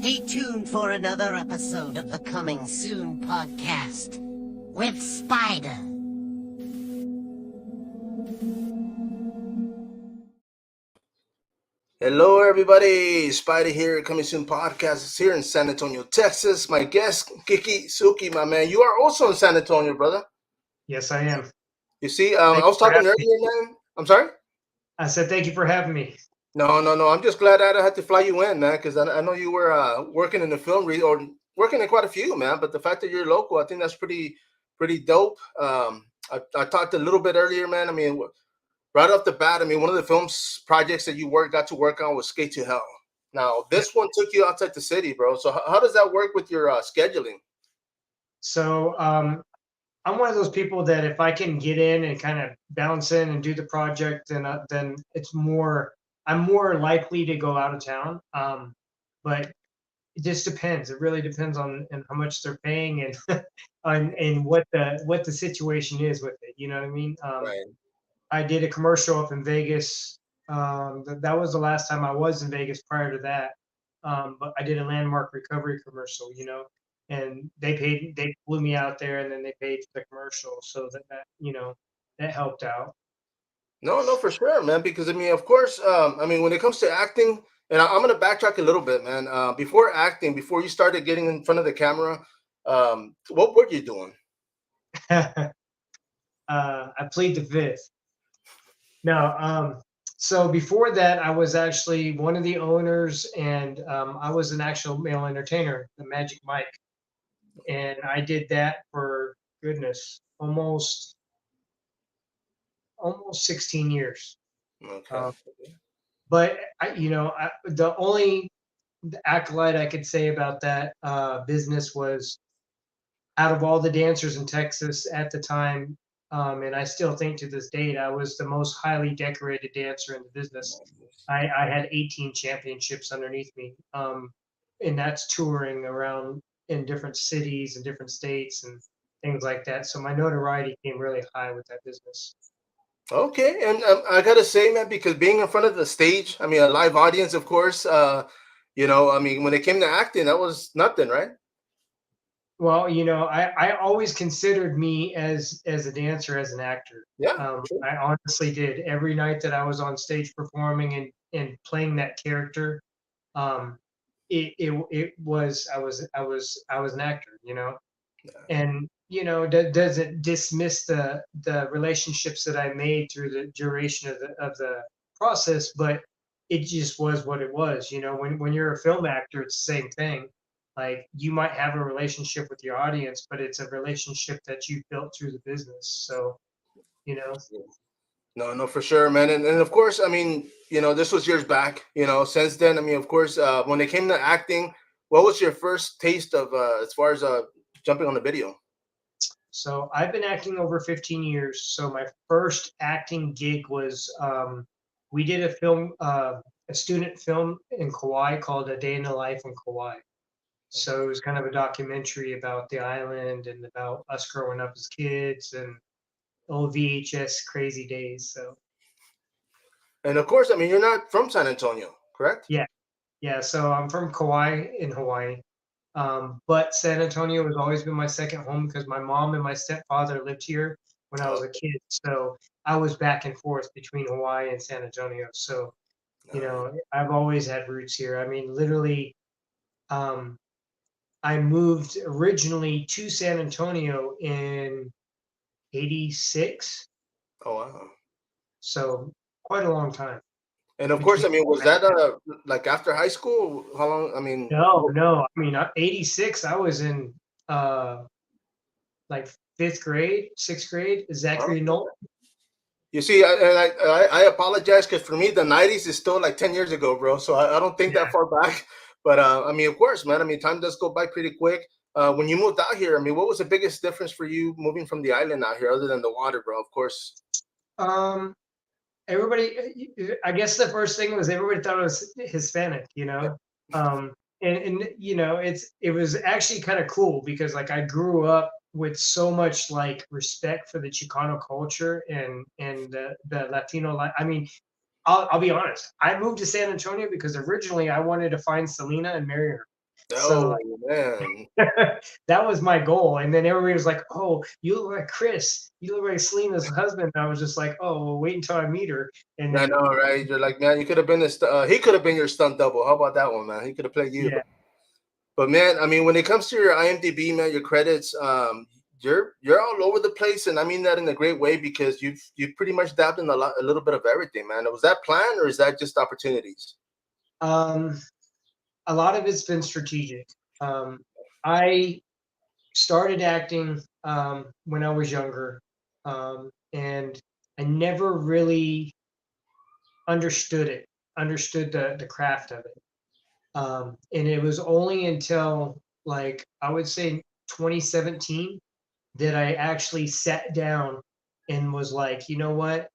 Stay tuned for another episode of the Coming Soon podcast with Spider. Hello, everybody. Spider here, Coming Soon podcast. It's here in San Antonio, Texas. My guest, Keekee, Suki, my man. You are also in San Antonio, brother. Yes, I am. You see, I Thank was you for talking having me. earlier, man. I'm sorry? I said thank you for having me. No. I'm just glad I had to fly you in, man, because I know you were working in the film or working in quite a few, man. But the fact that you're local, I think that's pretty dope. I talked a little bit earlier, man. I mean, right off the bat, I mean, one of the film's projects that you got to work on was Skate to Hell. Now, Yeah. this one took you outside the city, bro. So how does that work with your scheduling? So I'm one of those people that if I can get in and kind of bounce in and do the project, then I'm more likely to go out of town. But it just depends. It really depends on how much they're paying and and what the situation is with it. You know what I mean? Right. I did a commercial up in Vegas. That was the last time I was in Vegas prior to that. But I did a landmark recovery commercial, and they flew me out there and then they paid for the commercial. So that helped out. No, for sure, man. Because I mean, of course, I mean, when it comes to acting, and I'm gonna backtrack a little bit, man. Before acting, before you started getting in front of the camera, what were you doing? I plead the fifth. No, so before that, I was actually one of the owners, and I was an actual male entertainer, the Magic Mike, and I did that for goodness, almost 16 years. Okay. Um, but the only accolade I could say about that business was out of all the dancers in Texas at the time, and I still think to this date, I was the most highly decorated dancer in the business. I had 18 championships underneath me, and that's touring around in different cities and different states and things like that. So my notoriety came really high with that business. Okay, and I gotta say, man, because being in front of the stage, I mean, a live audience, of course, I mean, when it came to acting, that was nothing, right? Well, I always considered me as a dancer, as an actor. Yeah, true. I honestly did. Every night that I was on stage performing and playing that character, um, it was I was an actor, and doesn't dismiss the relationships that I made through the duration of the process, but it just was what it was. When you're a film actor, it's the same thing. Like, you might have a relationship with your audience, but it's a relationship that you built through the business. So, you know, No, for sure, man. And of course, I mean, this was years back. Since then, I mean, of course, when it came to acting, what was your first taste of as far as jumping on the video? so I've been acting over 15 years. So my first acting gig was we did a student film in Kauai called A Day in the Life in Kauai. So it was kind of a documentary about the island and about us growing up as kids and old VHS crazy days. So And of course, I mean, you're not from San Antonio, correct? yeah, yeah. So I'm from Kauai in Hawaii, but San Antonio has always been my second home because my mom and my stepfather lived here when I was a kid. So I was back and forth between Hawaii and San Antonio. So I've always had roots here. I mean, literally, um, I moved originally to San Antonio in '86, Oh wow. so quite a long time And of course, between. I mean, was that like after high school? How long? I mean, No. I mean, '86. I was in uh, like fifth grade, sixth grade. oh, Zachary Nolt. you see, I apologize because for me, the '90s is still like 10 years ago, bro. So I don't think that Yeah. far back. But I mean, of course, man. I mean, time does go by pretty quick. When you moved out here, I mean, what was the biggest difference for you moving from the island out here, other than the water, bro? Of course. Um, everybody. I guess the first thing was everybody thought I was Hispanic. Um, and it was actually kind of cool because like I grew up with so much like respect for the Chicano culture and the Latino life. I mean, I'll be honest. I moved to San Antonio because originally I wanted to find Selena and marry her. So Oh man. that was my goal. And then everybody was like, "Oh, you look like Chris. You look like Selena's husband." And I was just like, "Oh, well, wait until I meet her." And I then, know, right? You're like, man, you could have been he could have been your stunt double. How about that one, man? He could have played you. yeah, But man, I mean, when it comes to your IMDb, man, your credits, you're all over the place, and I mean that in a great way because you've pretty much dabbed in a little bit of everything, man. Was that planned or is that just opportunities? um, a lot of it's been strategic. I started acting when I was younger, and I never really understood the craft of it. And it was only until like I would say 2017 that I actually sat down and was like, you know what?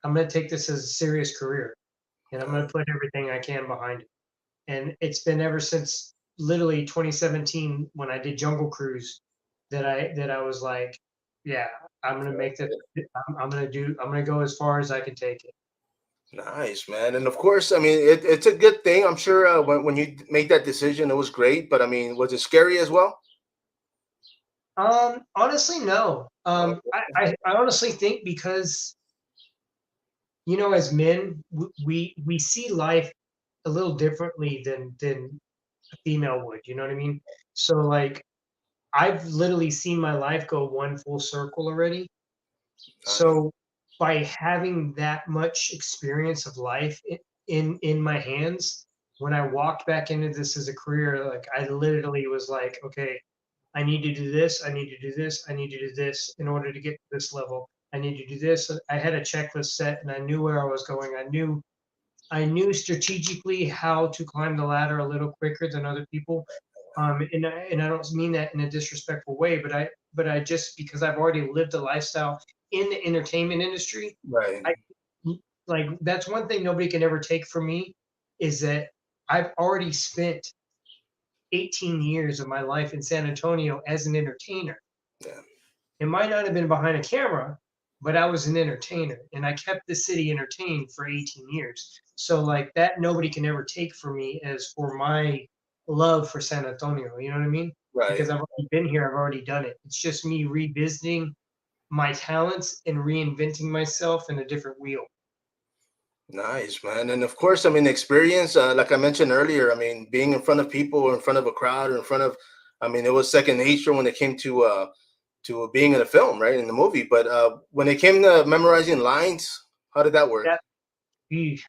I'm going to take this as a serious career and I'm going to put everything I can behind it. And it's been ever since literally 2017 when I did Jungle Cruise that I was like, yeah, I'm going to make this. I'm going to go as far as I can take it. Nice, man. And of course, I mean, it's a good thing. I'm sure when you made that decision, it was great. But I mean, was it scary as well? Honestly, no. Okay. I honestly think because as men, we see life a little differently than a female would. You know what I mean? So like, I've literally seen my life go one full circle already. Nice. So by having that much experience of life in my hands, when I walked back into this as a career, like I literally was like, okay, I need to do this, I need to do this, I need to do this in order to get to this level. I need to do this. I had a checklist set and I knew where I was going. I knew strategically how to climb the ladder a little quicker than other people. And I don't mean that in a disrespectful way, but I just because I've already lived a lifestyle in the entertainment industry, Right. I like that's one thing nobody can ever take from me is that I've already spent 18 years of my life in San Antonio as an entertainer. Yeah. It might not have been behind a camera, but I was an entertainer and I kept the city entertained for 18 years. So like that nobody can ever take from me as for my love for San Antonio. You know what I mean? Right. Because I've already been here, I've already done it. It's just me revisiting my talents and reinventing myself in a different wheel. Nice, man. And of course, I mean, experience, like I mentioned earlier, I mean, being in front of people or in front of a crowd or in front of, I mean, it was second nature when it came to being in a film, right, in the movie. But when it came to memorizing lines, how did that work? That, eesh,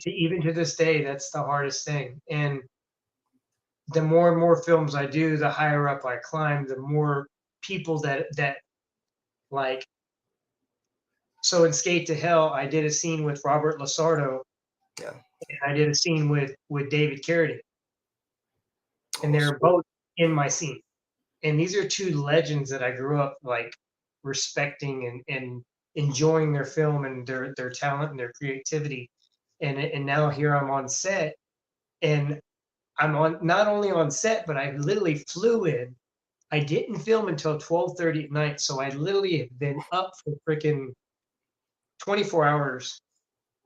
even to this day, that's the hardest thing. And the more and more films I do, the higher up I climb, the more people that like. So in Skate to Hell, I did a scene with Robert Lasardo, Yeah. and I did a scene with David Carradine, and Oh, they're sweet. both in my scene. And these are two legends that I grew up like respecting and enjoying their film and their talent and their creativity. And now here I'm on set, and I'm on not only on set, but I literally flew in. I didn't film until 12:30 at night, so I literally have been up for freaking 24 hours.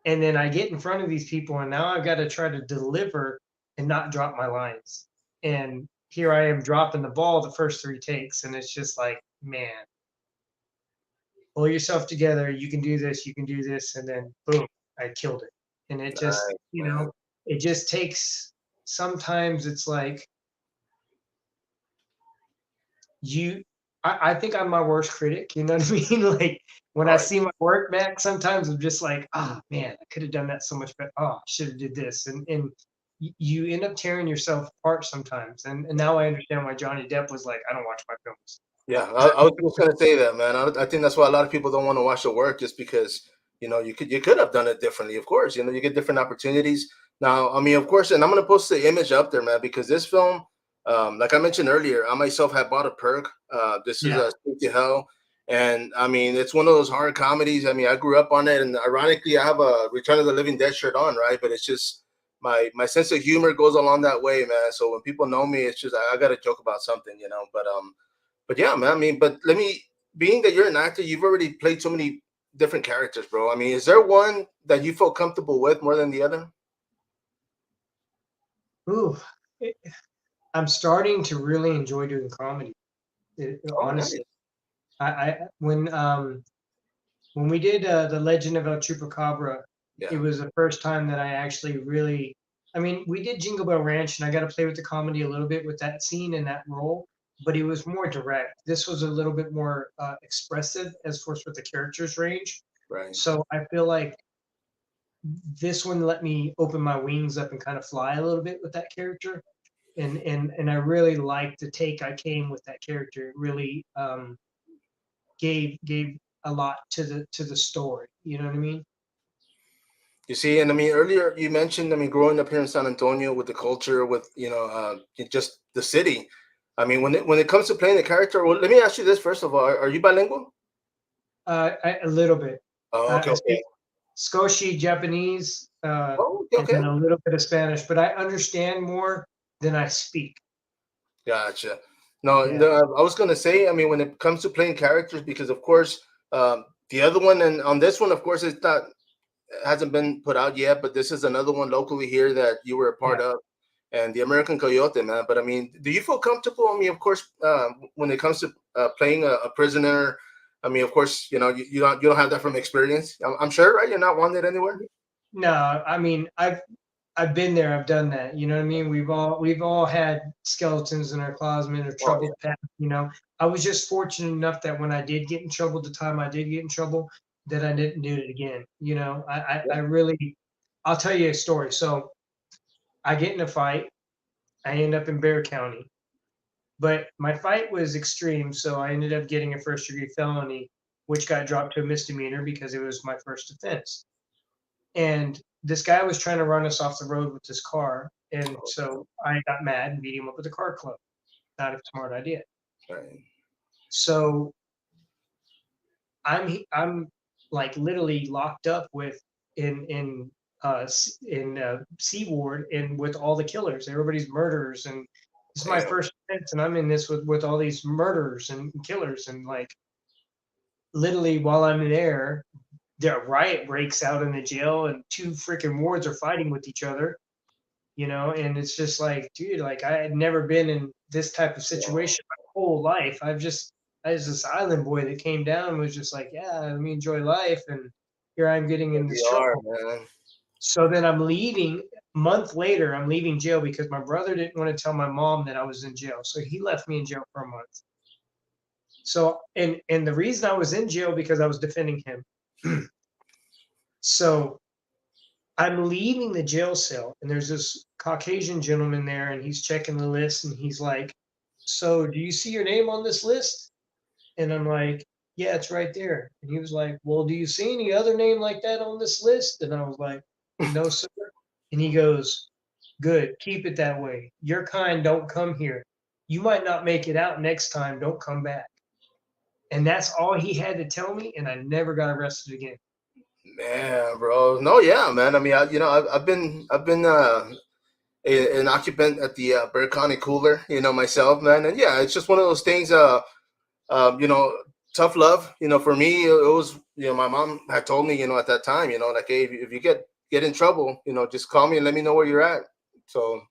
And then I get in front of these people, and now I've got to try to deliver and not drop my lines. And here I am dropping the ball the first three takes, and it's just like, man, pull yourself together. You can do this. You can do this. And then boom, I killed it. And it just, Nice, man. it just takes. Sometimes it's like you I think I'm my worst critic, you know what I mean? Like when I Oh, see my work back, sometimes I'm just like, oh man, I could have done that so much better. Oh, I should have did this. And you end up tearing yourself apart sometimes. And now I understand why Johnny Depp was like, I don't watch my films. yeah, I was just gonna say that, man. I think that's why a lot of people don't want to watch the work, just because you could have done it differently. Of course, you get different opportunities. Now, I mean, of course, and I'm gonna post the image up there, man, because this film, like I mentioned earlier, I myself had bought a perk. This is Yeah. a Speak to Hell, and I mean, it's one of those horror comedies. I mean, I grew up on it, and ironically, I have a Return of the Living Dead shirt on, right? But it's just my sense of humor goes along that way, man. So when people know me, it's just I got to joke about something. But yeah, man. I mean, but being that you're an actor, you've already played so many different characters, bro. I mean, is there one that you feel comfortable with more than the other? Ooh. I'm starting to really enjoy doing comedy. Oh, nice. Honestly, I when we did the Legend of El Chupacabra, it Yeah. was the first time that I actually really. I mean, we did Jingle Bell Ranch, and I got to play with the comedy a little bit with that scene and that role, but it was more direct. This was a little bit more expressive as far as with the characters range. Right. So I feel like this one let me open my wings up and kind of fly a little bit with that character. And I really liked the take I came with that character. It really gave a lot to the story. You know what I mean? You see, and I mean, earlier you mentioned, I mean, growing up here in San Antonio with the culture, with just the city. I mean, when it comes to playing the character, well, let me ask you this first of all: Are you bilingual? A little bit. Oh, okay, I okay. speak Scoshi Japanese, Oh, okay, and then okay. a little bit of Spanish, but I understand more than I speak. Gotcha. No, Yeah, no, I was gonna say, I mean, when it comes to playing characters, because of course, the other one and on this one, of course, it's not hasn't been put out yet, but this is another one locally here that you were a yeah. part of, and the American Coyote, man. But I mean, do you feel comfortable? I mean, of course, when it comes to playing a prisoner, I mean, of course, you don't have that from experience. I'm sure, right? You're not wanted anywhere. No, I mean I've been there, I've done that. You know what I mean? We've all had skeletons in our closet or Oh troubled past. You know, I was just fortunate enough that when I did get in trouble, the time I did get in trouble, that I didn't do it again. You know, I really, I'll tell you a story. So I get in a fight, I end up in Bear County, but my fight was extreme, so I ended up getting a first degree felony, which got dropped to a misdemeanor because it was my first offense. And this guy was trying to run us off the road with his car. And yeah. so I got mad and beat him up with a car club. Not a smart idea. Right. So I'm like literally locked up with in C ward and with all the killers. Everybody's murderers, and this is my Damn. first offense, and I'm in this with all these murderers and killers, and like literally while I'm there, the riot breaks out in the jail, and two freaking wards are fighting with each other. You know, and it's just like, dude, like I had never been in this type of Wow. situation my whole life. I was this island boy that came down and was just like, yeah, let me enjoy life, and here I'm getting Here in this we are, trouble. man. So then I'm leaving. Month later, I'm leaving jail because my brother didn't want to tell my mom that I was in jail, so he left me in jail for a month. So and the reason I was in jail because I was defending him. So I'm leaving the jail cell, and there's this Caucasian gentleman there, and he's checking the list, and he's like, "So, do you see your name on this list?" And I'm like, "Yeah, it's right there." And he was like, "Well, do you see any other name like that on this list?" And I was like, "No, sir." And he goes, "Good, keep it that way. Your kind don't come here. You might not make it out next time. Don't come back." And that's all he had to tell me, and I never got arrested again. Man, bro. No, yeah, man. I mean, I've been an occupant at the Burr County Cooler, myself, man. And yeah, it's just one of those things. Um, you know, Tough love. For me, it was, my mom had told me, at that time, like, hey, if you get in trouble, just call me and let me know where you're at. So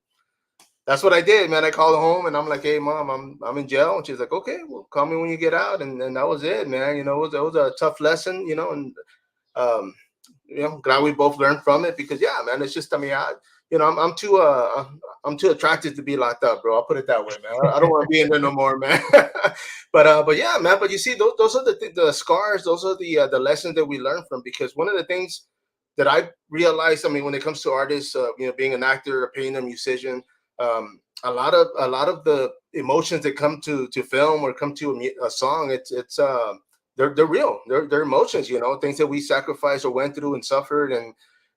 that's what I did, man. I called home and I'm like, hey, mom, I'm in jail, and she's like, okay, well, call me when you get out, and that was it, man. It was a tough lesson, and um, glad we both learned from it because yeah, man, it's just I mean, I'm too attracted to be locked up, bro. I'll put it that way, man. I don't want to be in there no more, man. But yeah, man. But you see, those are the scars. Those are the lessons that we learn from. Because one of the things that I realized, I mean, when it comes to artists, being an actor, being a musician, a lot of the emotions that come to film or come to a song, they're real. They're emotions, things that we sacrificed or went through and suffered. And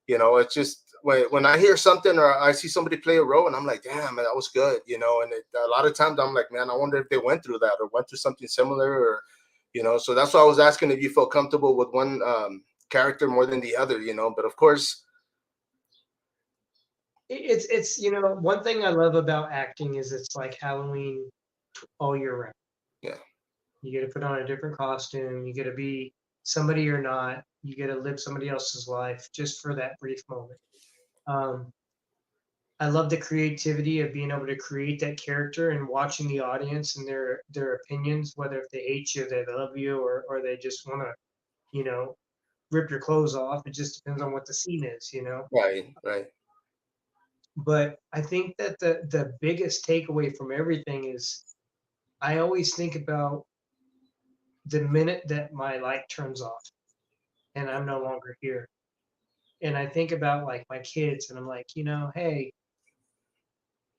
it's just when I hear something or I see somebody play a role and I'm like, damn, man, that was good, and a lot of times I'm like, man, I wonder if they went through that or went through something similar, or so that's why I was asking if you felt comfortable with one character more than the other, but of course. It's one thing I love about acting is it's like Halloween all year round. Yeah. You get to put on a different costume. You get to be somebody you're not. You get to live somebody else's life just for that brief moment. Um, I love the creativity of being able to create that character and watching the audience and their opinions, whether if they hate you, they love you, or they just want to, you know, rip your clothes off. It just depends on what the scene is, you know. Right, right. But I think that the biggest takeaway from everything is I always think about the minute that my light turns off and I'm no longer here. And I think about like my kids and I'm like, hey,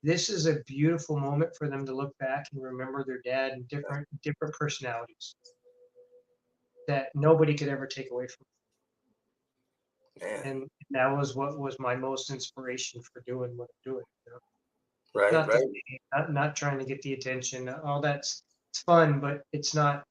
this is a beautiful moment for them to look back and remember their dad and different personalities that nobody could ever take away from Man. them. And that was what was my most inspiration for doing what I'm doing. Right, Not the right. fame, not trying to get the attention. All that's it's fun, but it's not.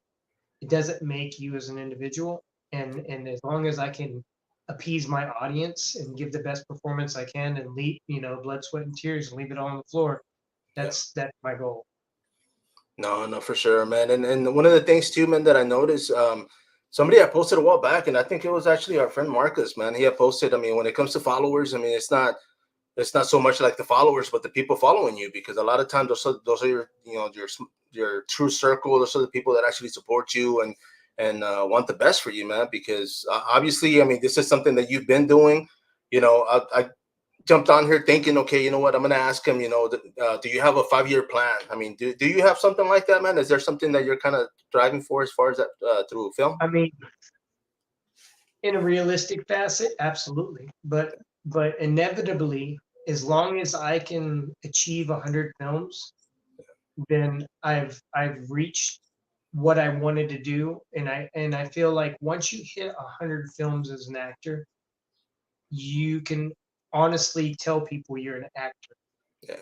It doesn't make you as an individual. And as long as I can appease my audience and give the best performance I can and leave, blood, sweat, and tears and leave it all on the floor, Yeah. that's my goal. No, no, for sure, man. And one of the things too, man, that I noticed, somebody had posted a while back, and I think it was actually our friend Marcus, man. He had posted, I mean, when it comes to followers, I mean, it's not so much like the followers, but the people following you, because a lot of times those are your, your true circle. Those are the people that actually support you and want the best for you, man. Because obviously, I mean, this is something that you've been doing. I jumped on here thinking, okay, you know what? I'm going to ask him, do you have a 5-year plan? I mean, do you have something like that, man? Is there something that you're kind of driving for as far as that through film? I mean, in a realistic facet, absolutely. But inevitably, as long as I can achieve 100 films, then I've reached what I wanted to do. And I feel like once you hit 100 films as an actor, you can honestly tell people you're an actor. Yeah,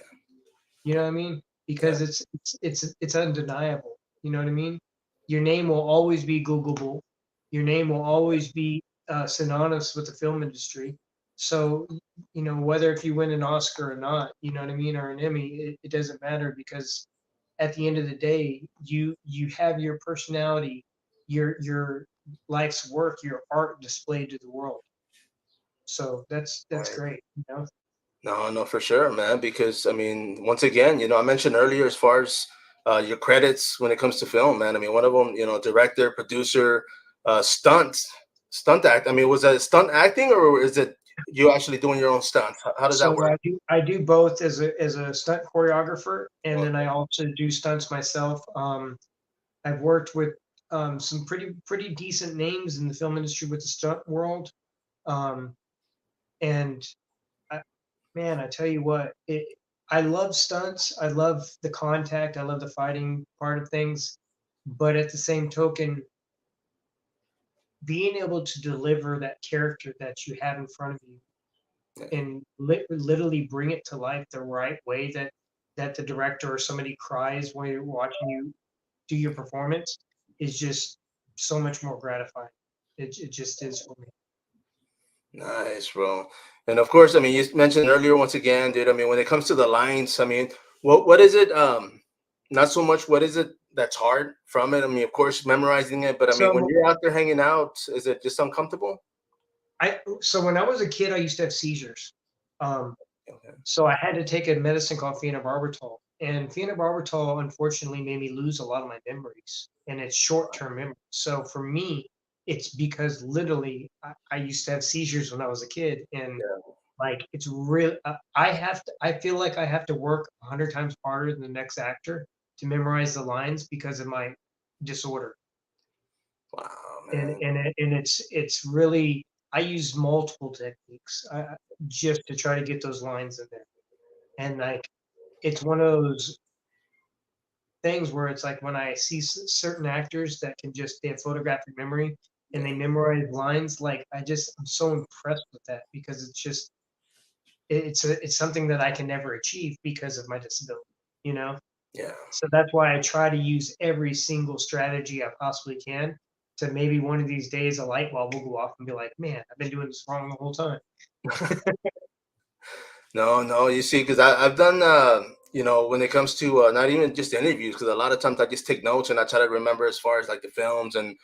You know what I mean? yeah, Because it's undeniable. You know what I mean? Your name will always be Googleable. Your name will always be synonymous with the film industry. So, whether if you win an Oscar or not, you know what I mean, or an Emmy, it doesn't matter because at the end of the day, you have your personality, your life's work, your art displayed to the world. So that's right. great. No, no, for sure, man. Because I mean, once again, I mentioned earlier as far as your credits when it comes to film, man. I mean, one of them, director, producer, stunt act. I mean, was that stunt acting or is it you actually doing your own stunts? How does that So work? I do both as a stunt choreographer, and then I Okay. also do stunts myself. I've worked with some pretty decent names in the film industry with the stunt world, um, and I, man, I tell you what, I love stunts. I love the contact. I love the fighting part of things, but at the same token, being able to deliver that character that you have in front of you Yeah. and literally bring it to life the right way that the director or somebody cries while you're watching you do your performance is just so much more gratifying. It just is for me. Nice, bro. And of course, I mean, you mentioned earlier once again, dude. I mean, when it comes to the lines, I mean, what is it? Not so much what is it that's hard from it. I mean, of course, memorizing it, but I mean, when So you're out there hanging out, is it just uncomfortable? so when I was a kid, I used to have seizures. Um, Okay. so I had to take a medicine called phenobarbital, and phenobarbital unfortunately made me lose a lot of my memories, and it's short-term memory. So for me, it's because literally I used to have seizures when I was a kid, and Yeah. like it's real. I feel like I have to work 100 times harder than the next actor to memorize the lines because of my disorder. Wow, and man. and it, and it's really I use multiple techniques just to try to get those lines in there. And like it's one of those things where it's like when I see certain actors that can just they have photographic memory and Yeah. they memorize lines, like I'm so impressed with that because it's just it's something that I can never achieve because of my disability, you know. Yeah. So that's why I try to use every single strategy I possibly can to maybe one of these days a light bulb will go off and be like, man, I've been doing this wrong the whole time. No, no, you see, because I've done, when it comes to not even just interviews, because a lot of times I just take notes and I try to remember as far as like the films and,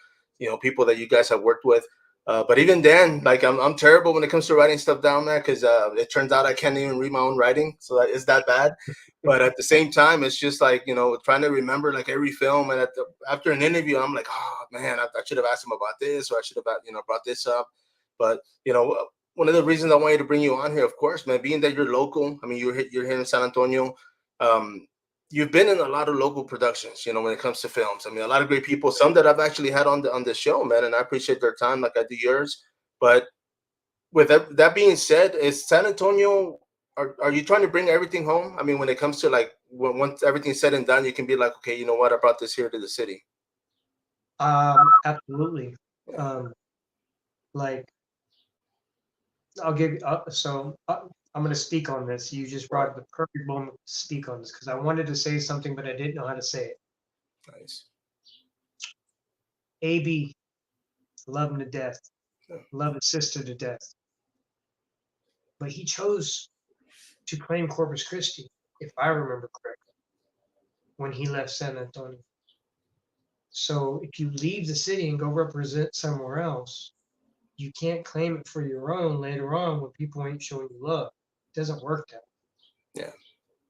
people that you guys have worked with. But even then, like I'm terrible when it comes to writing stuff down, man, because it turns out I can't even read my own writing, so that is that bad. But at the same time, it's just like, trying to remember like every film, and after an interview, I'm like, oh man, I should have asked him about this, or I should have brought this up. But one of the reasons I wanted to bring you on here, of course, man, being that you're local. I mean, you're here in San Antonio. Um, you've been in a lot of local productions, when it comes to films. I mean, a lot of great people, some that I've actually had on the show, man, and I appreciate their time, like I do yours. But with that being said, is San Antonio? Are you trying to bring everything home? I mean, when it comes to like once everything's said and done, you can be like, okay, you know what? I brought this here to the city. Absolutely. Like I'll give so I'm going to speak on this. You just brought the perfect moment to speak on this because I wanted to say something, but I didn't know how to say it. Nice. AB, love him to death, love his sister to death, but he chose to claim Corpus Christi, if I remember correctly, when he left San Antonio. So if you leave the city and go represent somewhere else, you can't claim it for your own later on when people ain't showing you love. It doesn't work that way.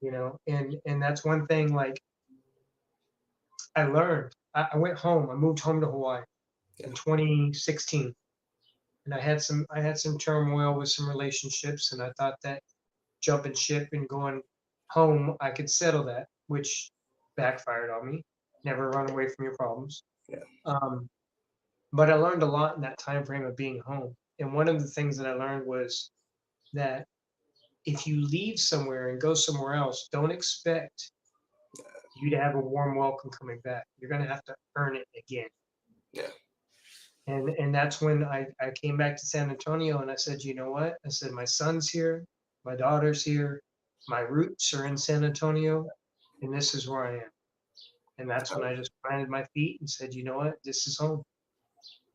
Yeah. And that's one thing, like, I learned. I went home. I moved home to Hawaii in 2016, and I had some turmoil with some relationships, and I thought that jumping ship and going home, I could settle that, which backfired on me. Never run away from your problems. Yeah. But I learned a lot in that time frame of being home. And one of the things that I learned was that if you leave somewhere and go somewhere else, don't expect you to have a warm welcome coming back. You're going to have to earn it again. Yeah. And that's when I came back to San Antonio and I said, you know what? I said, my son's here, my daughter's here, my roots are in San Antonio, and this is where I am. And that's when I just planted my feet and said, you know what? This is home.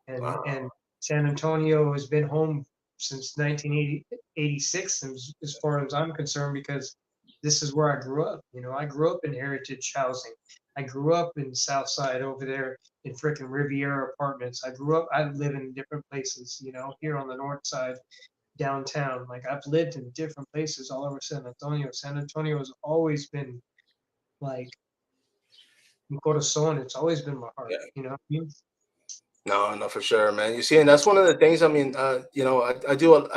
And San Antonio has been home since 1986, as far as I'm concerned, because this is where I grew up. I grew up in heritage housing. I grew up in South Side over there in frickin' Riviera apartments. I live in different places, here on the north side, downtown. Like, I've lived in different places all over San Antonio. San Antonio has always been like mi corazón. It's always been my heart. Yeah. You know what I mean? No, for sure, man. You see, and that's one of the things. I mean, I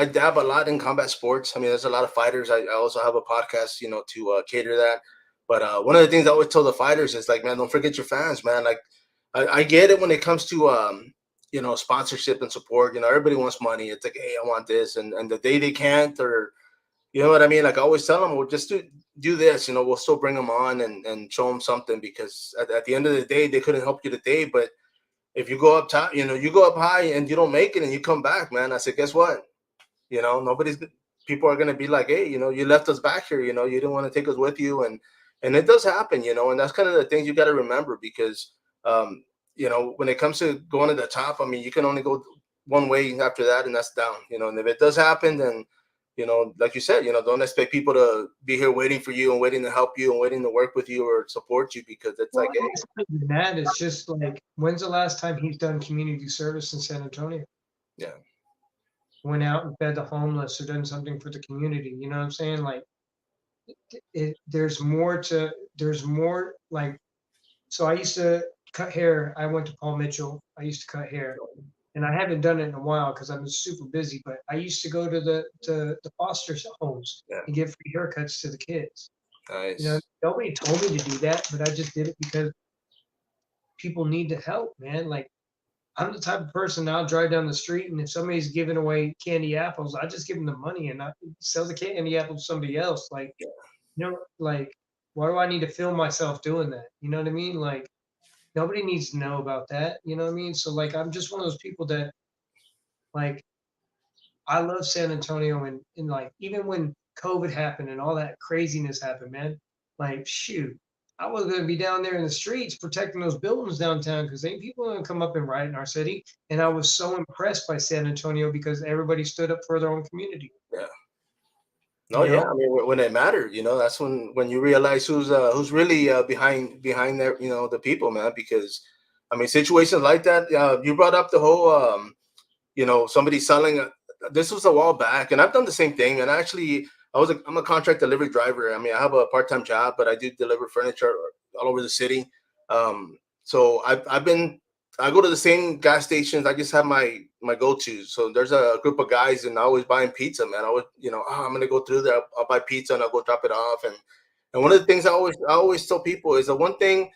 dab a lot in combat sports. I mean, there's a lot of fighters. I also have a podcast, to cater that. But one of the things I always tell the fighters is like, man, don't forget your fans, man. Like, I get it when it comes to sponsorship and support. Everybody wants money. It's like, hey, I want this, and the day they can't, or you know what I mean. Like, I always tell them, well, just do this. We'll still bring them on and show them something, because at the end of the day, they couldn't help you today, but if you go up top, you go up high and you don't make it and you come back, man. I said, guess what? People are gonna be like, hey, you left us back here. You didn't want to take us with you, and it does happen, and that's kind of the things you got to remember, because when it comes to going to the top, I mean, you can only go one way after that, and that's down. And if it does happen, then like you said, don't expect people to be here waiting for you and waiting to help you and waiting to work with you or support you, because it's like, hey. That is just like, when's the last time he's done community service in San Antonio? Yeah. Went out and fed the homeless or done something for the community. You know what I'm saying? Like, there's more, like, so I used to cut hair. I went to Paul Mitchell. I used to cut hair. And I haven't done it in a while because I've been super busy, but I used to go to the foster homes and give free haircuts to the kids. Nice. Nobody told me to do that, but I just did it because people need to help, man. Like, I'm the type of person, I'll drive down the street, and if somebody's giving away candy apples, I just give them the money and I sell the candy apples to somebody else. Like, like, why do I need to film myself doing that? You know what I mean? Like, nobody needs to know about that. You know what I mean? So, like, I'm just one of those people that, like, I love San Antonio, and like, even when COVID happened and all that craziness happened, man, like, shoot, I was gonna be down there in the streets protecting those buildings downtown, because ain't people gonna come up and riot in our city. And I was so impressed by San Antonio because everybody stood up for their own community. Yeah. No, yeah. I mean, when it mattered, that's when you realize who's really behind there, the people, man. Because I mean, situations like that. You brought up the whole somebody selling this was a while back, and I've done the same thing. And actually, I'm a contract delivery driver. I mean, I have a part-time job, but I do deliver furniture all over the city. So I go to the same gas stations. I just have my go-tos. So there's a group of guys, and I always buying pizza, man. I always, I'm gonna go through there. I'll buy pizza and I'll go drop it off. And one of the things I always tell people is the one thing.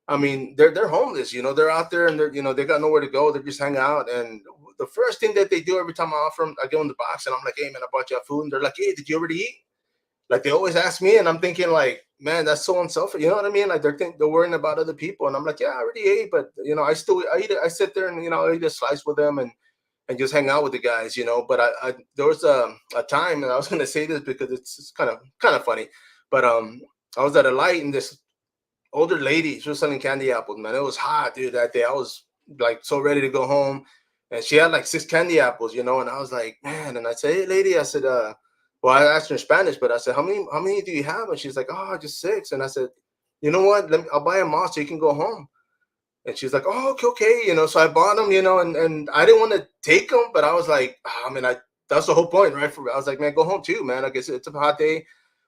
I mean, they're homeless. They're out there, and they got nowhere to go. They're just hanging out. And the first thing that they do every time I offer them, I give them the box, and I'm like, "Hey, man, I bought you food." And they're like, "Hey, did you already eat?" Like they always ask me, and I'm thinking like, man, that's so unselfish. You know what I mean? Like they're worrying about other people, and I'm like, yeah, I already ate, but I eat it. I sit there and I eat a slice with them and just hang out with the guys. But I there was a time, and I was gonna say this because it's kind of funny, but I was at a light, and this older lady, she was selling candy apples, man. It was hot, dude, that day. I was like so ready to go home. And she had like 6 candy apples, and I was like, man. And I said, hey lady, I said, well, I asked her in Spanish, but I said, how many do you have? And she's like, oh, just 6. And I said, you know what? I'll buy them all so you can go home. And she's like, oh, okay, okay. So I bought them, and I didn't want to take them, but I was like, I mean, that's the whole point, right? I was like, man, go home too, man. I guess it's a hot day.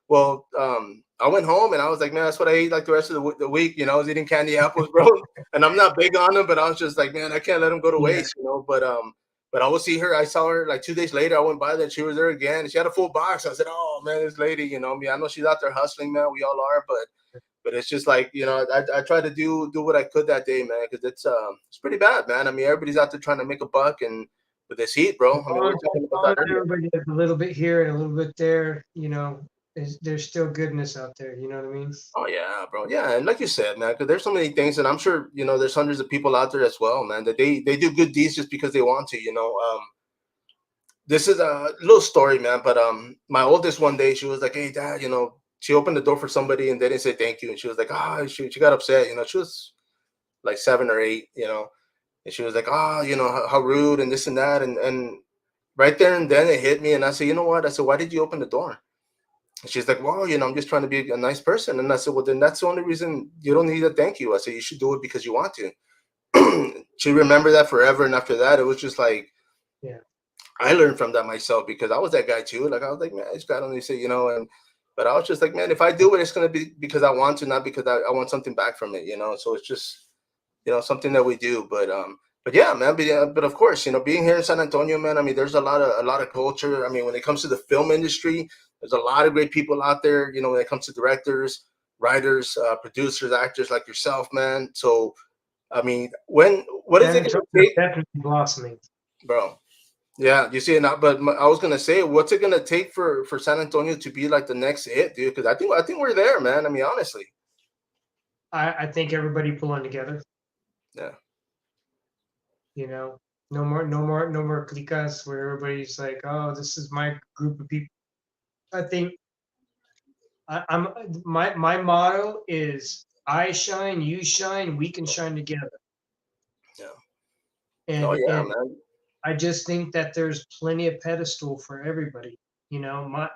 Well, I went home and I was like, man, that's what I ate like the rest of the week. I was eating candy apples, bro. And I'm not big on them, but I was just like, man, I can't let them go to Yeah. waste. But I will see her. I saw her like 2 days later. I went by there. She was there again. She had a full box. I said, oh man, this lady, I know she's out there hustling, man. We all are, but it's just like I tried to do what I could that day, man, because it's pretty bad, man. I mean, everybody's out there trying to make a buck, and with this heat, bro. I mean, we were talking about that earlier. Everybody does a little bit here and a little bit there. There's still goodness out there. You know what I mean? Oh yeah, bro. Yeah, and like you said, man, because there's so many things, and I'm sure there's hundreds of people out there as well, man, that they do good deeds just because they want to. This is a little story, man, but my oldest one day, she was like, "Hey, dad," she opened the door for somebody and they didn't say thank you, and she was like, "Ah," she got upset. She was like 7 or 8, and she was like, "Ah, how rude and this and that," and right there and then it hit me, and I said, "You know what?" I said, "Why did you open the door?" And she's like, "Well, I'm just trying to be a nice person." And I said, "Well, then that's the only reason you don't need a thank you." I said, "You should do it because you want to." She remembered that forever, and after that, it was just like Yeah. I learned from that myself because I was that guy too. Like I was like, man, this guy don't say, and but I was just like, man, if I do it, it's gonna be because I want to, not because I want something back from it. So it's just something that we do. But yeah, man. But of course, being here in San Antonio, man. I mean, there's a lot of culture. I mean, when it comes to the film industry, there's a lot of great people out there. When it comes to directors, writers, producers, actors like yourself, man. So I mean, what is San it gonna Antonio's take, definitely blossoming. bro? Yeah, you see it now, but I was gonna say, what's it gonna take for San Antonio to be like the next hit, dude? Because I think we're there, man. I mean, honestly, I think everybody pulling together. yeah, You know, no more clicas where everybody's like, oh, this is my group of people. I think I'm my motto is I shine, you shine, we can shine together. yeah. Oh And yeah, and man. I just think that there's plenty of pedestal for everybody. Might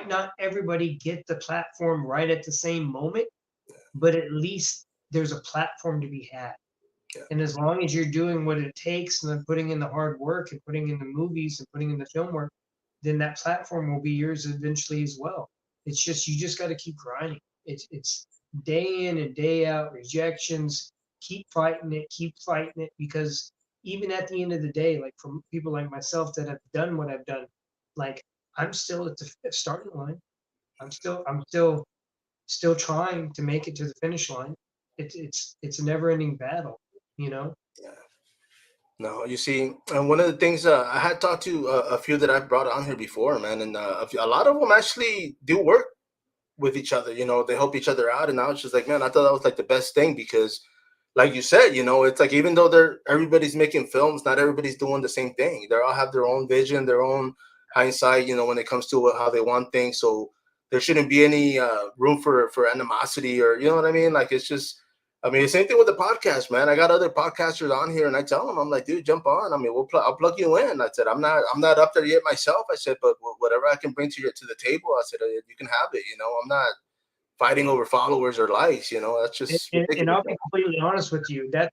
not everybody get the platform right at the same moment, but at least there's a platform to be had. Yeah, And as long as you're doing what it takes and then putting in the hard work and putting in the movies and putting in the film work, then that platform will be yours eventually as well. It's just you just got to keep grinding. It's day in and day out rejections. Keep fighting it because even at the end of the day, like for people like myself that have done what I've done, like I'm still at the starting line. I'm still trying to make it to the finish line. It's a never ending battle, you know. yeah. No, you see, and one of the things I had talked to a few that I've brought on here before, man, and a lot of them actually do work with each other. They help each other out, and I was just like, man, I thought that was like the best thing because, like you said, it's like even though everybody's making films, not everybody's doing the same thing. They all have their own vision, their own hindsight, when it comes to how they want things. So there shouldn't be any room for animosity or you know what I mean. Like it's just. I mean, the same thing with the podcast, man. I got other podcasters on here, and I tell them, I'm like, dude, jump on. I mean, I'll plug you in. I said, I'm not up there yet myself. I said, but whatever I can bring to the table, I said, you can have it. I'm not fighting over followers or likes. That's just And ridiculous, I'll be completely honest with you, that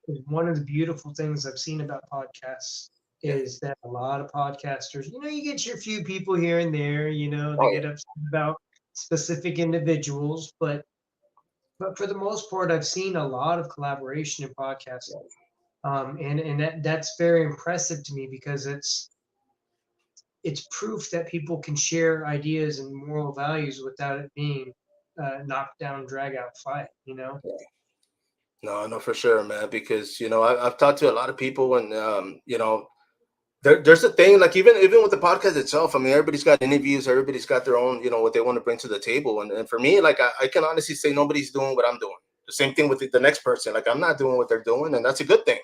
is one of the beautiful things I've seen about podcasts man. is that a lot of podcasters, you get your few people here and there, they Oh get upset about specific individuals, but for the most part, I've seen a lot of collaboration in podcasting. And that's very impressive to me because it's proof that people can share ideas and moral values without it being knockdown, drag out fight. yeah. No, no, for sure, man. Because I've talked to a lot of people, and there's a thing like even with the podcast itself. I mean, everybody's got interviews, everybody's got their own, what they want to bring to the table. And for me, like I can honestly say nobody's doing what I'm doing. The same thing with the next person. Like I'm not doing what they're doing, and that's a good thing.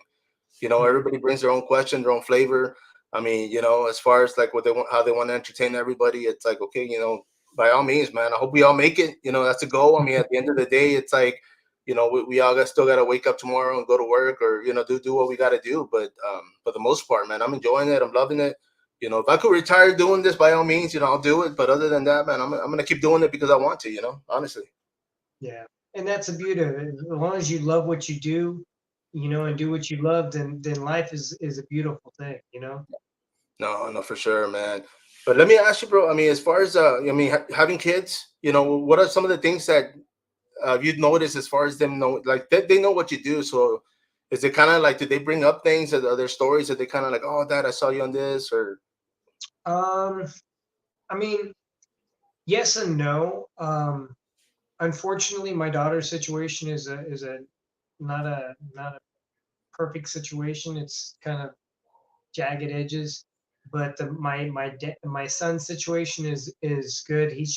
Mhm. Everybody brings their own question, their own flavor. I mean, as far as like what they want, how they want to entertain everybody, it's like, okay, by all means, man, I hope we all make it. That's a goal. I mean, at the end of the day, it's like, we all still got to wake up tomorrow and go to work, or, do what we got to do. But for the most part, man, I'm enjoying it. I'm loving it. If I could retire doing this, by all means, I'll do it. But other than that, man, I'm going to keep doing it because I want to, honestly. Yeah, and that's the beauty of it. As long as you love what you do, and do what you love, then life is a beautiful thing. No, no, for sure, man. But let me ask you, bro. I mean, as far as I mean, having kids, what are some of the things that you'd notice as far as them know, like they know what you do? So, is it kind of like, do they bring up things that other stories that they kind of like, oh, Dad, I saw you on this, or Um, I mean, yes and no. Unfortunately, my daughter's situation is a not a perfect situation. It's kind of jagged edges. But my son's situation is good. He's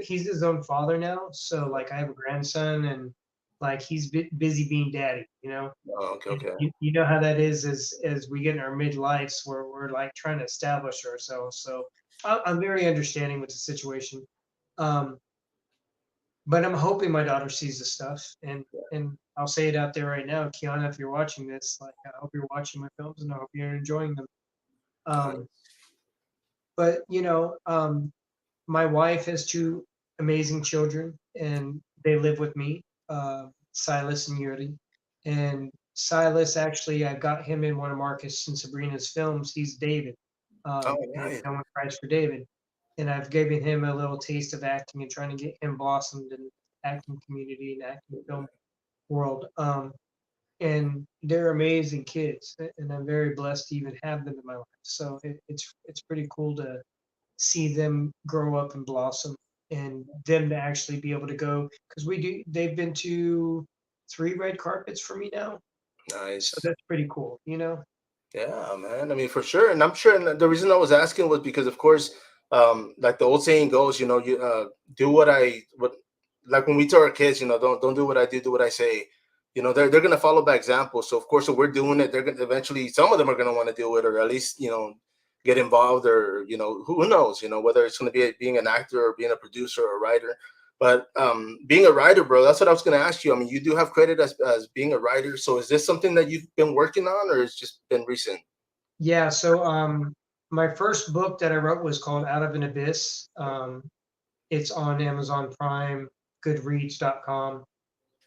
his own father now. So like I have a grandson and like he's busy being daddy. oh, okay, And okay, you know how that is as we get in our midlives where we're like trying to establish ourselves. So I'm very understanding with the situation. Um, but I'm hoping my daughter sees the stuff, and I'll say it out there right now, Kiana, if you're watching this, like I hope you're watching my films and I hope you're enjoying them. Um, but my wife has two amazing children, and they live with me, Silas and Yuri. And Silas, actually, I got him in one of Marcus and Sabrina's films. He's David, oh, and nice, No One Cries for David. And I've given him a little taste of acting and trying to get him blossomed in acting community and acting film world. And they're amazing kids, and I'm very blessed to even have them in my life. So it's pretty cool to see them grow up and blossom and them to actually be able to go because they've been to 3 red carpets for me now, so nice. that's pretty cool. Yeah, man. I mean, for sure. And I'm sure, and the reason I was asking was because, of course, like the old saying goes, you do what, like when we tell our kids, don't do what I do what I say. They're gonna follow by example. So of course, if we're doing it, they're gonna eventually, some of them are gonna want to do it, or at least get involved, or who knows, whether it's gonna be being an actor or being a producer or a writer. But being a writer, bro, that's what I was going to ask you. I mean, you do have credit as being a writer. So is this something that you've been working on, or it's just been recent? Yeah, so my first book that I wrote was called Out of an Abyss. It's on Amazon Prime, Goodreads.com.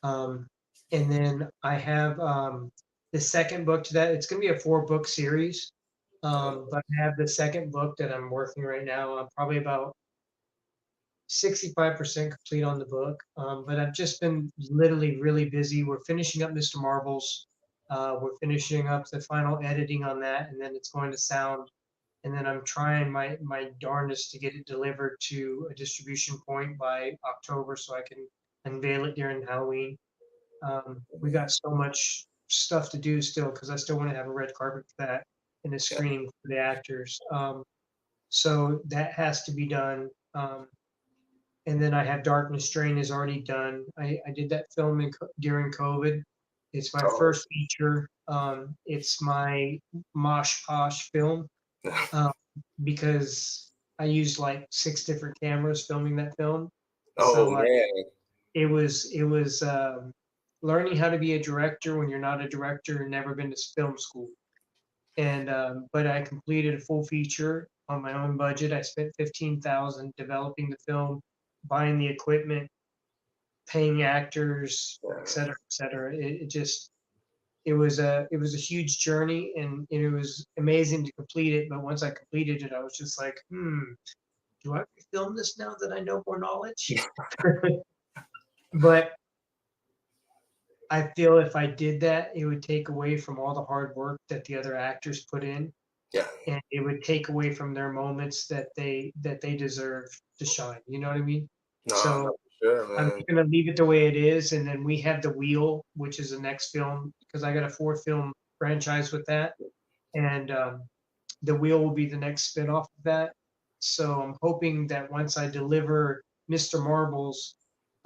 Um, and then I have the second book to that. It's going to be a 4 book series. But I have the second book that I'm working right now. I'm probably about 65% complete on the book. But I've just been literally really busy. We're finishing up Mr. Marvel's. We're finishing up the final editing on that, and then it's going to sound. And then I'm trying my darndest to get it delivered to a distribution point by October so I can unveil it during Halloween. We got so much stuff to do still because I still want to have a red carpet for that and a Yeah. screening for the actors. So that has to be done. And then I have Darkness Drain is already done. I did that film during COVID. It's my Oh, first feature. It's my mosh posh film um, because I used like 6 different cameras filming that film. oh So man. it was learning how to be a director when you're not a director and never been to film school. And but I completed a full feature on my own budget. I spent 15,000 developing the film, buying the equipment, paying actors, et Yeah. cetera, et cetera. It just it was a huge journey, and it was amazing to complete it. But once I completed it, I was just like, do I film this now that I know more knowledge? But I feel if I did that, it would take away from all the hard work that the other actors put in, Yeah. and it would take away from their moments that they deserve to shine. You know what I mean? No, no, So for sure, I'm man. just gonna leave it the way it is, and then we have The Wheel, which is the next film, because I got a 4 film franchise with that, and The Wheel will be the next spin-off of that. So I'm hoping that once I deliver Mr. Marbles,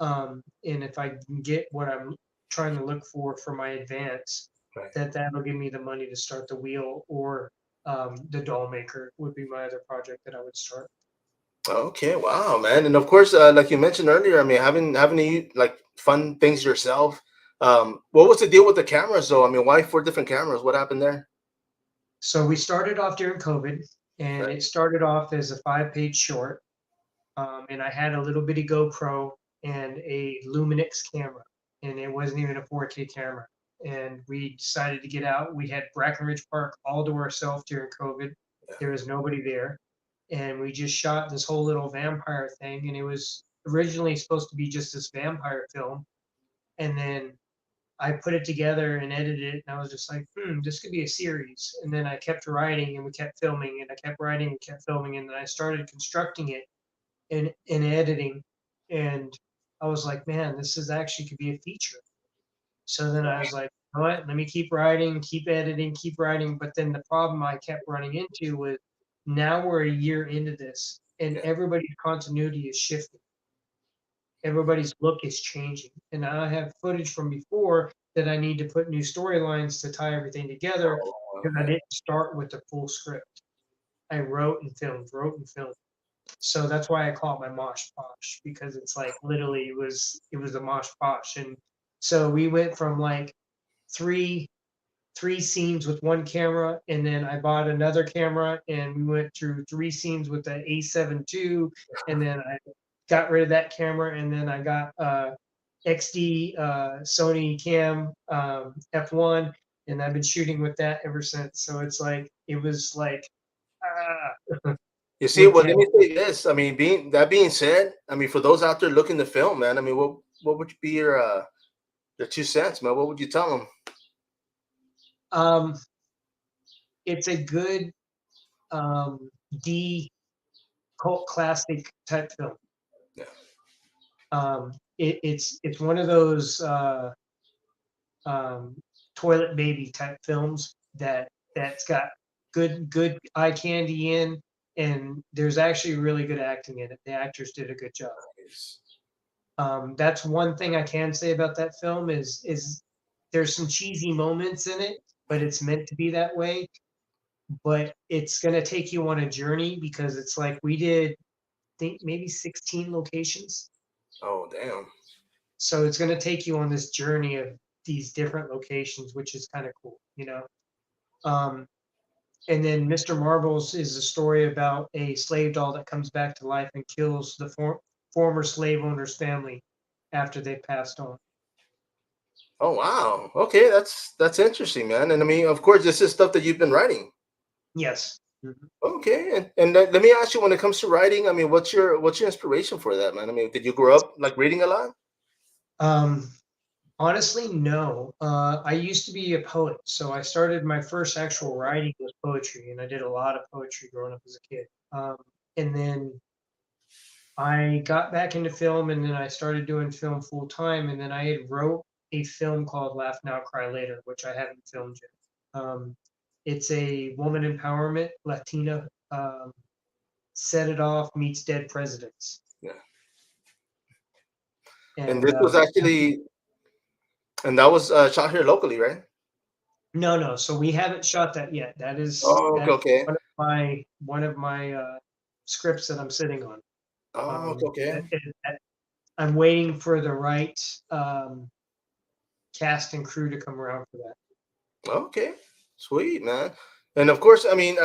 and if I can get what I'm trying to look for my advance, Right. that that'll give me the money to start The Wheel, or The Doll Maker would be my other project that I would start. Okay, wow, man. And of course, like you mentioned earlier, I mean, having you like fun things yourself. What was the deal with the cameras though? I mean, why 4 different cameras? What happened there? So we started off during COVID, and Right. it started off as a 5-page short, and I had a little bitty GoPro and a Luminix camera, and it wasn't even a 4K camera. And we decided to get out. We had Brackenridge Park all to ourselves during COVID. There was nobody there, and we just shot this whole little vampire thing. And it was originally supposed to be just this vampire film, and then I put it together and edited it, and I was just like, this could be a series. And then I kept writing, and we kept filming, and I kept writing and kept filming, and then I started constructing it in editing, and I was like, man, this is actually could be a feature. So then I was like, you know what, let me keep writing, keep editing, keep writing. But then the problem I kept running into was, now we're a year into this, and Yeah. everybody's continuity is shifting. Everybody's look is changing, and I have footage from before that I need to put new storylines to tie everything together, Oh, because I okay. didn't start with the full script. I wrote and filmed. So that's why I call it my mosh posh, because it's like literally it was a mosh posh. And so we went from like three three scenes with one camera, and then I bought another camera, and we went through 3 scenes with the A7 II, and then I got rid of that camera, and then I got XD Sony Cam F1, and I've been shooting with that ever since. So it's like it was like You see, with well, let camera. me say this. I mean, being said, I mean, for those out there looking to film, man, I mean, what would be your 2 cents, man? What would you tell them? Um, it's a good um, D cult classic type film. Yeah. It's one of those um, toilet baby type films that's got good eye candy in, and there's actually really good acting in it. The actors did a good job. That's one thing I can say about that film is there's some cheesy moments in it, but it's meant to be that way. But it's gonna take you on a journey, because it's like we did, I think maybe 16 locations. Oh, damn. So it's gonna take you on this journey of these different locations, which is kind of cool, you know. Um, and then Mr. Marbles is a story about a slave doll that comes back to life and kills the former slave owner's family after they passed on. Oh, wow. Okay, that's interesting, man. And I mean, of course, this is stuff that you've been writing. Yes. Mhm. Okay, and let me ask you, when it comes to writing, I mean, what's your inspiration for that, man? I mean, did you grow up like reading a lot? Um, Honestly, no. I used to be a poet, so I started my first actual writing with poetry, and I did a lot of poetry growing up as a kid. And then I got back into film, and then I started doing film full time, and then I had wrote a film called Laugh Now, Cry Later, which I haven't filmed yet. It's a woman empowerment Latina, set it off meets dead presidents, Yeah. And and this was actually, and that was shot here locally, right? no, no. So we haven't shot that yet. Oh, okay, That's okay. one of my scripts that I'm sitting on. Oh, okay, okay. I'm waiting for the right um, cast and crew to come around for that. Okay, sweet, man. And of course, I mean,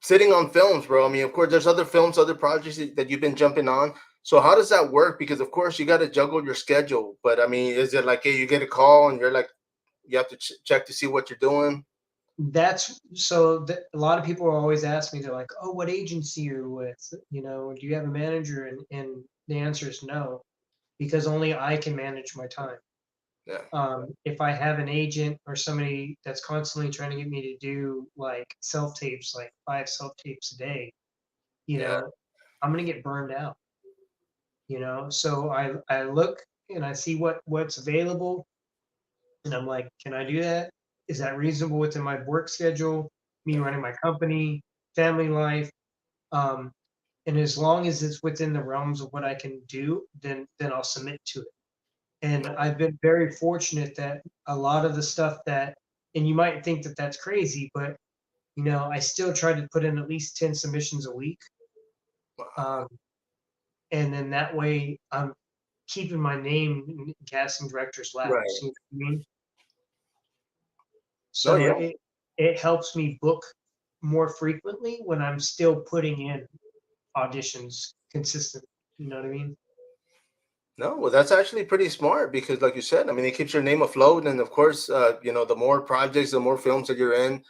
sitting on films, bro. I mean, of course, there's other films, other projects that you've been jumping on. So how does that work? Because of course you got to juggle your schedule, but I mean, is it like, hey, you get a call and you're like, you have to check to see what you're doing? That's so that a lot of people always ask me, they're like, "Oh, what agency are you with? You know, do you have a manager?" And the answer is no, because only I can manage my time. Yeah, If I have an agent or somebody that's constantly trying to get me to do like self tapes, like 5 self tapes a day, you yeah, know, I'm gonna get burned out. So I look and I see what's available, and I'm like, can I do that? Is that reasonable within my work schedule, me running my company, family life? Um, and as long as it's within the realms of what I can do, then I'll submit to it. And I've been very fortunate that a lot of the stuff that, and you might think that that's crazy, but I still try to put in at least 10 submissions a week. Um, and then that way I'm keeping my name in casting directors' laps. right. You know what I mean? No, So yeah. it helps me book more frequently when I'm still putting in auditions consistently. You know what I mean? No, well, that's actually pretty smart because, like you said, I mean, it keeps your name afloat, and of course, the more projects, the more films that you're in,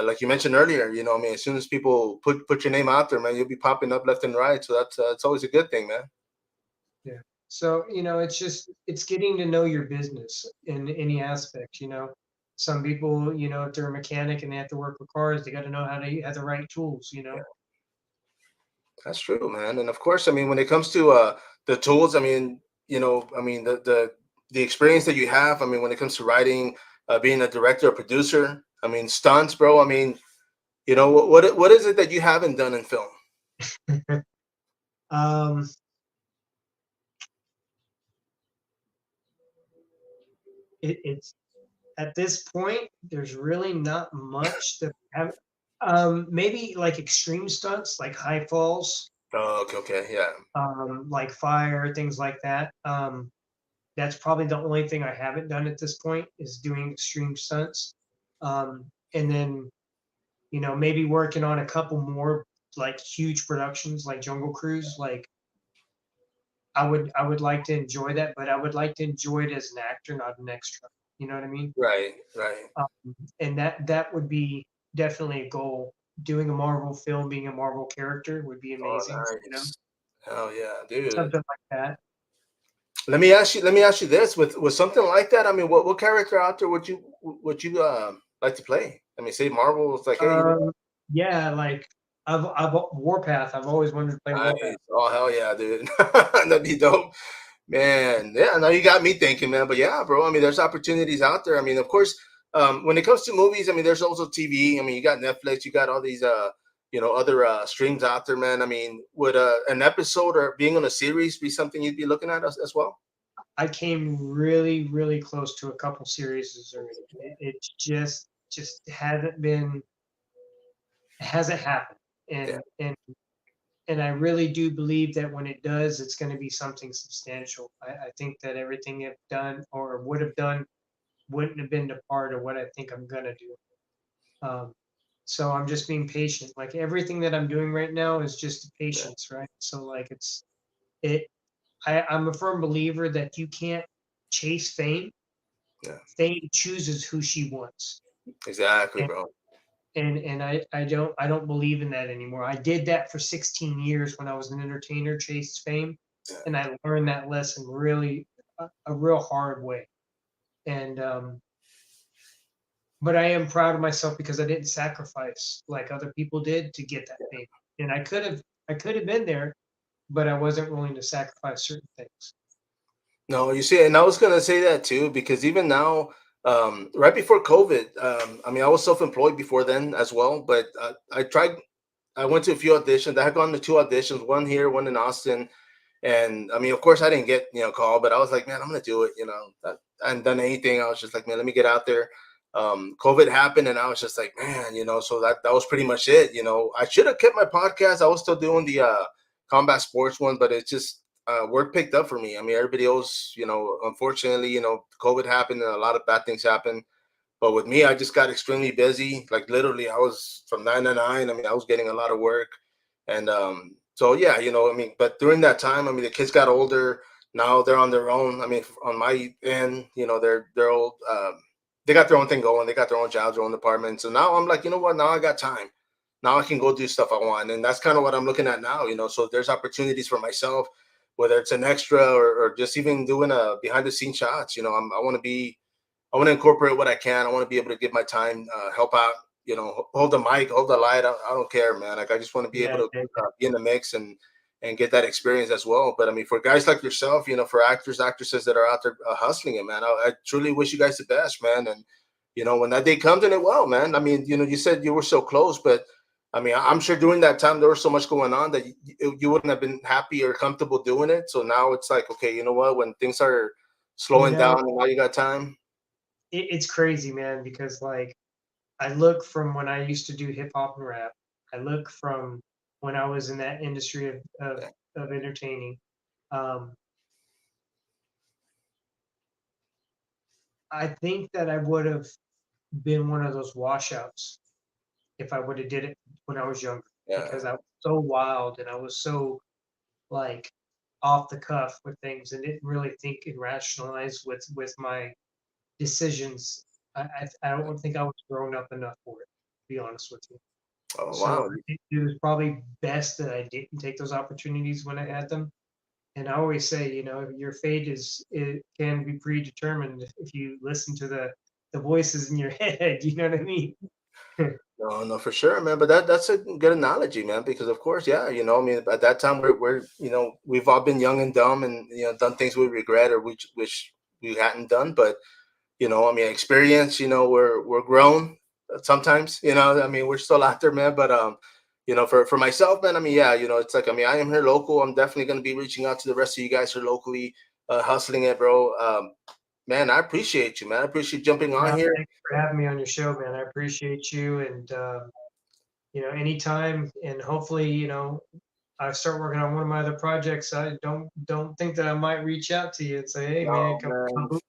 like you mentioned earlier, I mean, as soon as people put your name out there, man, you'll be popping up left and right. So that's it's always a good thing, man. Yeah. So, it's getting to know your business in any aspect. Some people, if they're a mechanic and they have to work with cars, they got to know how to have the right tools. That's true, man. And of course, I mean, when it comes to the tools, I mean, I mean, the experience that you have, I mean, when it comes to writing, being a director or producer, I mean, stunts, bro. I mean, what is it that you haven't done in film? Um, it's at this point, there's really not much that have. Maybe like extreme stunts, like high falls, Oh, okay, okay, yeah, like fire, things like that. That's probably the only thing I haven't done at this point is doing extreme stunts. And then, maybe working on a couple more like huge productions like Jungle Cruise. Like I would like to enjoy that, but I would like to enjoy it as an actor, not an extra. You know what I mean? right, right. And that would be definitely a goal. Doing a Marvel film, being a Marvel character would be Oh, amazing. nice. Hell yeah, dude. Something like that. Let me ask you this: with something like that, I mean, what character out there would you like to play? I mean, say Marvel is like, hey, Um, yeah, like I've Warpath. I've always wanted to play Warpath. nice. Oh hell yeah, dude. That'd be dope. Man, yeah, now you got me thinking, man. But yeah, bro, I mean, there's opportunities out there. I mean, of course, when it comes to movies, I mean, there's also TV. I mean, you got Netflix, you got all these, other streams out there, man. I mean, would an episode or being on a series be something you'd be looking at as well? I came really, really close to a couple series already. It just hasn't happened. Yeah, And I really do believe that when it does, it's going to be something substantial. I think that everything I've done or would have done wouldn't have been a part of what I think I'm going to do. Um, so I'm just being patient. Like everything that I'm doing right now is just yeah, patience, right? So like it. I'm a firm believer that you can't chase fame. yeah. Fame chooses who she wants. Exactly, And bro. and I don't believe in that anymore. I did that for 16 years when I was an entertainer, chased fame, Yeah, and I learned that lesson really a real hard way. And but I am proud of myself because I didn't sacrifice like other people did to get that fame. And I could have been there, but I wasn't willing to sacrifice certain things. no, you see, and I was gonna say that too because even now, right before COVID, I mean, I was self-employed before then as well, but I tried. I went to a few auditions. I had gone to two auditions, one here, one in Austin, and I mean, of course, I didn't get called, but I was like, man, I'm gonna do it. I hadn't done anything. I was just like, man, let me get out there. COVID happened, and I was just like, man, so that was pretty much it. I should have kept my podcast. I was still doing the combat sports one, but it just work picked up for me. I mean, everybody else, unfortunately, COVID happened and a lot of bad things happened. But with me, I just got extremely busy. Like literally, I was from 9 to 9. I mean, I was getting a lot of work, and So yeah, I mean, but during that time, I mean, the kids got older. Now they're on their own. I mean, on my end, they're old. They got their own thing going. They got their own jobs, their own departments. So now I'm like, you know what? Now I got time. Now I can go do stuff I want, and that's kind of what I'm looking at now. So there's opportunities for myself, whether it's an extra or just even doing a behind the scenes shots. I want to be I want to incorporate what I can. I want to be able to give my time, help out, hold the mic, hold the light. I don't care, man. Like I just want to be able Yeah, to yeah, be in the mix and get that experience as well. But I mean, for guys like yourself, for actors, actresses that are out there hustling it, man, I truly wish you guys the best, man. And when that day comes, and it will, man. I mean, you said you were so close, but I mean, I'm sure during that time there was so much going on that you wouldn't have been happy or comfortable doing it. So now it's like, okay, you know what? When things are you slowing know, down and now you got time. it's crazy, man, because like I look from when I used to do hip hop and rap. I look from when I was in that industry of entertaining. Um, I think that I would have been one of those washouts if I would have did it when I was younger, Yeah. because I was so wild and I was so like off the cuff with things and didn't really think and rationalize with my decisions. I don't think I was grown up enough for it, to be honest with you. Oh So wow. I think it was probably best that I didn't take those opportunities when I had them. And I always say, your fate it can be predetermined if you listen to the voices in your head. You know what I mean? No, no, for sure, man. But that's a good analogy, man. Because of course, yeah, I mean, at that time we're we've all been young and dumb, and done things we regret or which wish we hadn't done. But I mean, experience, we're grown sometimes. I mean, we're still out there, man. But for myself, man, I mean, yeah, it's like, I mean, I am here local. I'm definitely going to be reaching out to the rest of you guys here locally, hustling it, bro. Man, I appreciate you, man. I appreciate jumping on Well, here. thanks for having me on your show, man. I appreciate you, and anytime, and hopefully, I start working on one of my other projects. I don't think that I might reach out to you and say, "Hey, man, No, man. come."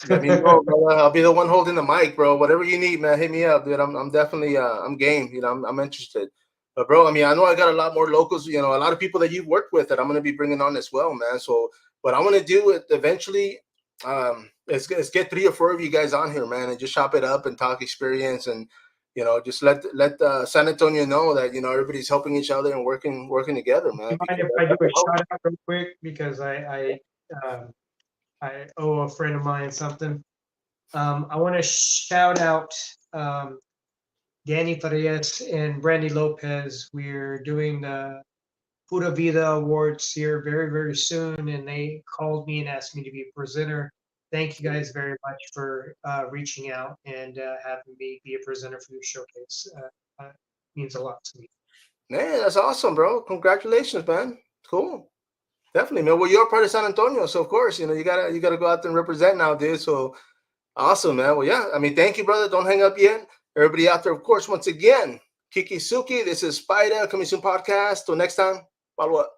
Let me know, brother. I'll be the one holding the mic, bro. Whatever you need, man, hit me up, dude. I'm definitely I'm game. I'm interested. But bro, I mean, I know I got a lot more locals. A lot of people that you've worked with that I'm gonna be bringing on as well, man. So what I want to do it eventually, let's get 3 or 4 of you guys on here, man, and just chop it up and talk experience and just let San Antonio know that everybody's helping each other and working together, man. You mind Because if I do that's a the hope. shout out real quick because um, I owe a friend of mine something. I want to shout out Danny Farias and Brandy Lopez. We're doing the Pura Vida Awards here very, very soon, and they called me and asked me to be a presenter. Thank you guys very much for reaching out and having me be a presenter for your showcase. Means a lot to me. Man, that's awesome, bro. Congratulations, man. Cool. Definitely, man. Well, you're part of San Antonio, so of course, you gotta go out there and represent now, dude. So awesome, man. Well, yeah. I mean, thank you, brother. Don't hang up yet. Everybody out there, of course, once again, Keekee Suki. This is Spider Coming Soon Podcast. Till next time, follow up.